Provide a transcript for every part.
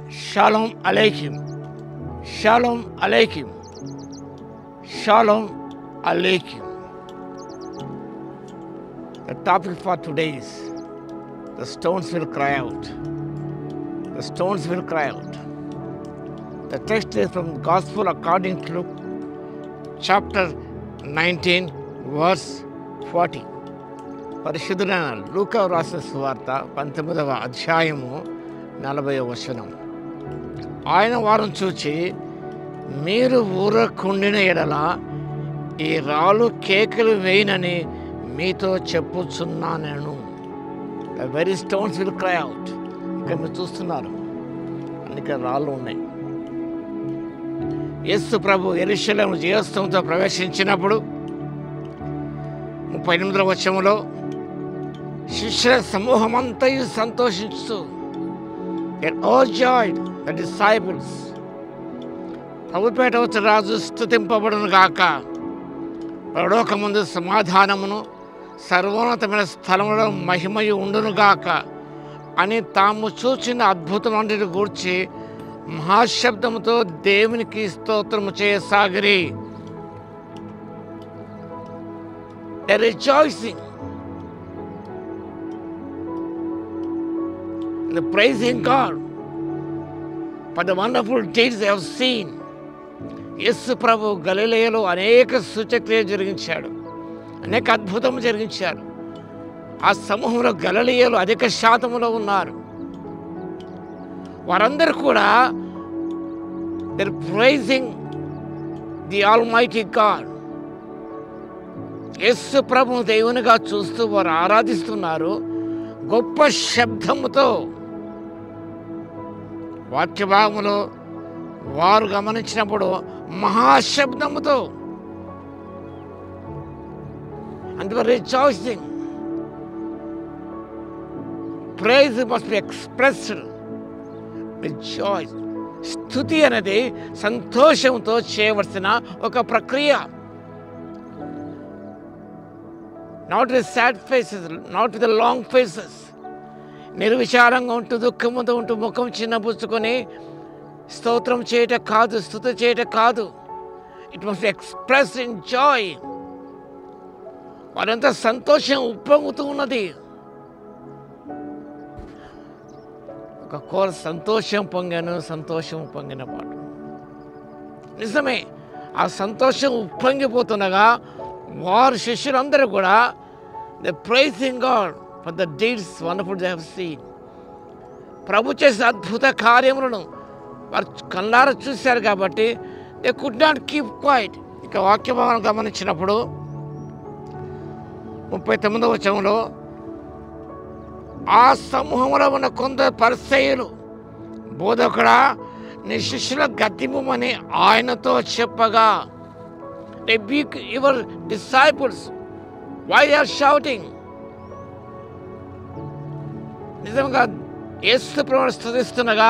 Shalom Aleichem. Shalom Aleichem. Shalom Aleichem. The topic for today is the stones will cry out. The stones will cry out. The text is from the Gospel according to Luke, chapter 19, verse 40. పరిశుద్ధులైన లూకా రాసిన సువార్త 19వ అధ్యాయము 40వ వచనం. ఆయన వారిని చూచి, మీరు ఊరకుండిన ఎడల ఈ రాళ్ళు కేకలు వేయనని మీతో చెప్పుచున్నాను. The very stones will cry out. ఇక్కడ మీరు చూస్తున్నారు, అన్ని రాళ్ళు ఉన్నాయి. యేసు ప్రభు యెరూషలేము జయోత్సవంతో ప్రవేశించినప్పుడు 38వ వచనంలో శిష్యుల సమూహమంతయు సంతోషిస్తూ, they overjoyed the disciples. ప్రభుపేట వచ్చి రాజు స్తుతింపబడును గాక, పరలోకమందు సమాధానమును సర్వోన్నతమైన స్థలములో మహిమయు ఉండును గాక అని తాము చూచిన అద్భుతమంటిని గూర్చి మహాశబ్దముతో దేవునికి స్తోత్రము చేయసాగిరి. They're rejoicing. They're praising God for the wonderful deeds they have seen. యేసు ప్రభు గలిలయలో అనేక సూచక్రియలు జరిగించాడు, అనేక అద్భుతము జరిగించాడు. ఆ సమూహంలో గలిలయలు అధిక శాతంలో ఉన్నారు. వారందరూ కూడా they're praising the Almighty God. యేసు ప్రభువు దేవునిగా చూస్తూ వారు ఆరాధిస్తున్నారు గొప్ప శబ్దముతో. వాక్యభాగములో వారు గమనించినప్పుడు మహాశబ్దముతో, and they were rejoicing. Praise must be expressed with joy. స్తుతి అనేది సంతోషంతో చేయవలసిన ఒక ప్రక్రియ. Not with sad faces, not with the long faces. నిర్విచారంగా ఉంటూ దుఃఖంతో ఉంటూ ముఖం చిన్నపుచ్చుకొని స్తోత్రం చేయట కాదు, స్తుతి చేయట కాదు. It must be express in Joy. వారంతా సంతోషం ఉప్పొంగుతూ ఉన్నది. ఒక కోర సంతోషం పొంగాను, సంతోషం పొంగిన పాటు నిజమే. ఆ సంతోషం ఉప్పొంగిపోతుండగా వారు శిష్యులందరూ కూడా they praising God for the deeds wonderful they have seen. ప్రభు చేసే అద్భుత కార్యములను వారు కళ్ళారా చూశారు కాబట్టి they could not keep quiet. ఇక వాక్యభావం గమనించినప్పుడు 39వ వచనంలో, ఆ సమూహంలో ఉన్న కొందరు పరిసయ్యులు, బోధకుడా నీ శిష్యుల గద్దింపుమని ఆయనతో చెప్పగా, rebuke your disciples. Why they are shouting? నిజంగా యేసు ప్రభువును స్తుతిస్తుండగా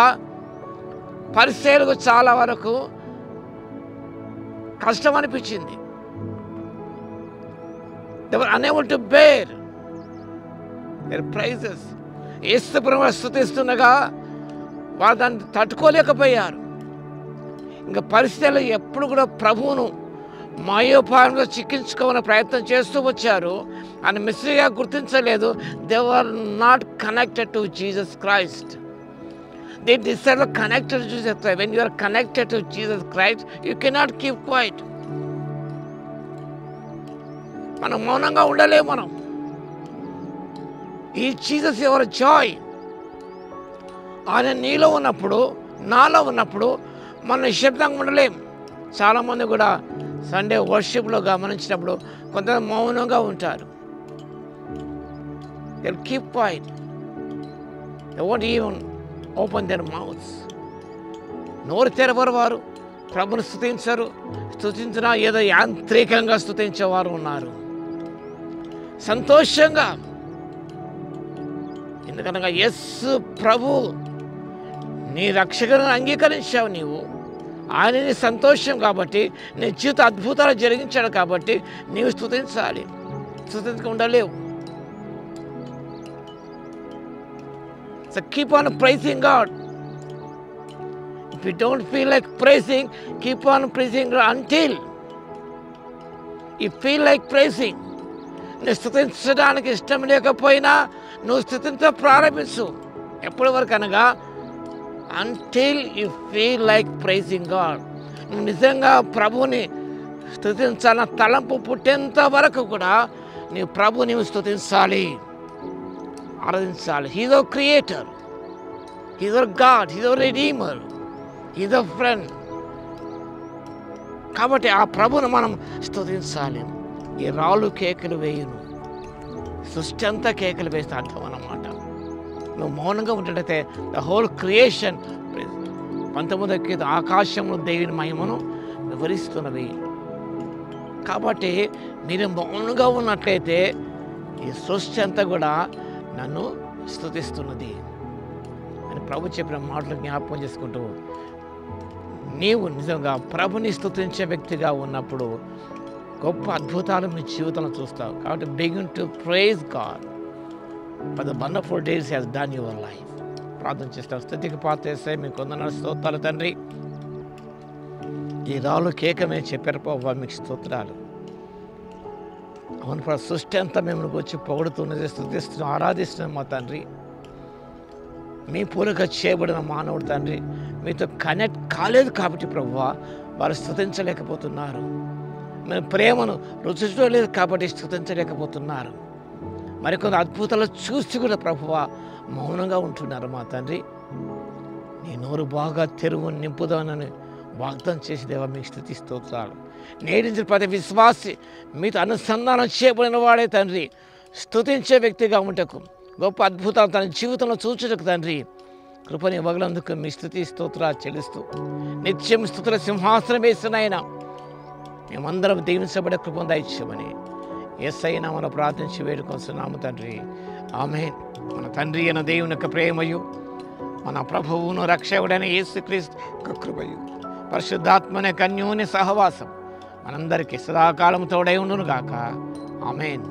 పరిసయ్యులకు చాలా వరకు కష్టం అనిపించింది. They were unable to bear their praises. యేసు ప్రభువును స్తుతిస్తుండగా వారు దాన్ని తట్టుకోలేకపోయారు. ఇంకా పరిస్థితులు ఎప్పుడు కూడా ప్రభువును మాయోపాయంలో చిక్కించుకోవాలని ప్రయత్నం చేస్తూ వచ్చారు. ఆయన మెస్సీగా గుర్తించలేదు. They were not connected to Jesus Christ. They decide connected to Jesus Christ. When you are connected to Jesus Christ you cannot keep quiet. మనం మౌనంగా ఉండలేము. మనం ఈ జీసస్ యువర్ జాయ్. ఆయన నీలో ఉన్నప్పుడు, నాలో ఉన్నప్పుడు మనం నిశ్శబ్దంగా ఉండలేం. చాలామంది కూడా సండే వర్షిప్లో గమనించినప్పుడు కొంతమంది మౌనంగా ఉంటారు. They keep quiet. They won't even open their mouths. నోరు తెరవరు వారు. ప్రభుని స్తుతించరు. స్తుతించినా ఏదో యాంత్రికంగా స్తుతించేవారు ఉన్నారు. సంతోషంగా, ఎందుకనగా యేసు ప్రభు నీ రక్షకులను అంగీకరించావు. నీవు ఆయన నీ సంతోషం కాబట్టి, నీ జీవిత అద్భుతాలు జరిగించాడు కాబట్టి నీవు స్తుతించాలి. స్తుతించకుండా ఉండలేవు. So keep on praising God. If you don't feel like praising, keep on praising until you feel like praising. నువ్వు స్తుతించడానికి ఇష్టం లేకపోయినా నువ్వు స్తుతించ ప్రారంభించు. ఎప్పటి వరకు అనగా until you feel like pricing God. నువ్వు నిజంగా ప్రభుని స్తుతించాలన్న తలంపు పుట్టేంత వరకు కూడా నీవు ప్రభుని స్తుతించాలి, ఆరాధించాలి. He's our creator, he's our God, he's our redeemer, he's our friend. కాబట్టి ఆ ప్రభును మనం స్తుతించాలి. ఈ రాళ్ళు కేకలు వేయును, సృష్టి అంతా కేకలు వేస్తే అర్థం అన్నమాట. నువ్వు మౌనంగా ఉంటే ద హోల్ క్రియేషన్ 19 ఆకాశంలో దేవుని మహిమను వివరిస్తున్నవి. కాబట్టి మీరు మౌనంగా ఉన్నట్లయితే ఈ సృష్టి అంతా కూడా నన్ను స్తుతిస్తున్నది అని ప్రభు చెప్పిన మాటలు జ్ఞాపకం చేసుకుంటూ, నీవు నిజంగా ప్రభుని స్తుతించే వ్యక్తిగా ఉన్నప్పుడు గొప్ప అద్భుతాలు నీ జీవితంలో చూస్తావు. కాబట్టి begin to praise God for the wonderful days he has done your life. ప్రార్థన చేస్తాం. స్తుతికి పాత్రేస్తే మీకు వందనాలు, స్తోత్రాలు తండ్రి. ఈ రాళ్ళు కేకమే చెప్పారు ప్రభు, మీకు స్తోత్రాలు. అవును ప్రభు, సృష్టి అంతా మిమ్మల్ని వచ్చి పొగుడుతున్నది, స్తుతిస్తున్నాం, ఆరాధిస్తున్నాం మా తండ్రి. మీ పూలక చేయబడిన మానవుడు తండ్రి మీతో కనెక్ట్ కాలేదు కాబట్టి ప్రభువా వారు స్తుతించలేకపోతున్నారు. మన ప్రేమను రుచి చూడలేదు కాబట్టి స్తుతించలేకపోతున్నారు. మరికొన్ని అద్భుతాలు చూసి కూడా ప్రభువా మౌనంగా ఉంటున్నారు మా తండ్రి. నీ నోరు బాగా తెరువు నింపుదానని వాగ్దానం చేసి దేవా మీకు స్తుతి స్తోత్రాలు. నేడించిన ప్రతి విశ్వాసి మీతో అనుసంధానం చేయబడిన వాడే తండ్రి స్తుతించే వ్యక్తిగా ఉంటకు, గొప్ప అద్భుతాలు తన జీవితంలో చూచుటకు తండ్రి కృపని ఇవ్వగలందుకు మీ స్తుతి స్తోత్రాలు చెల్లిస్తూ నిత్యం స్తుతుల సింహాసనం వేసిన మేమందరం దీవించబడే కృపను దయచేయమని యేసయ్య నామమున ప్రార్థించి వేడుకొస్తున్నాము తండ్రి. ఆమేన్. మన తండ్రి అయిన దేవుని యొక్క ప్రేమయు, మన ప్రభువును రక్షకుడైన యేసుక్రీస్తు కృపయు, పరిశుద్ధాత్మని కన్యోని సహవాసం మనందరికీ సదాకాలం తోడై ఉండును గాక. ఆమేన్.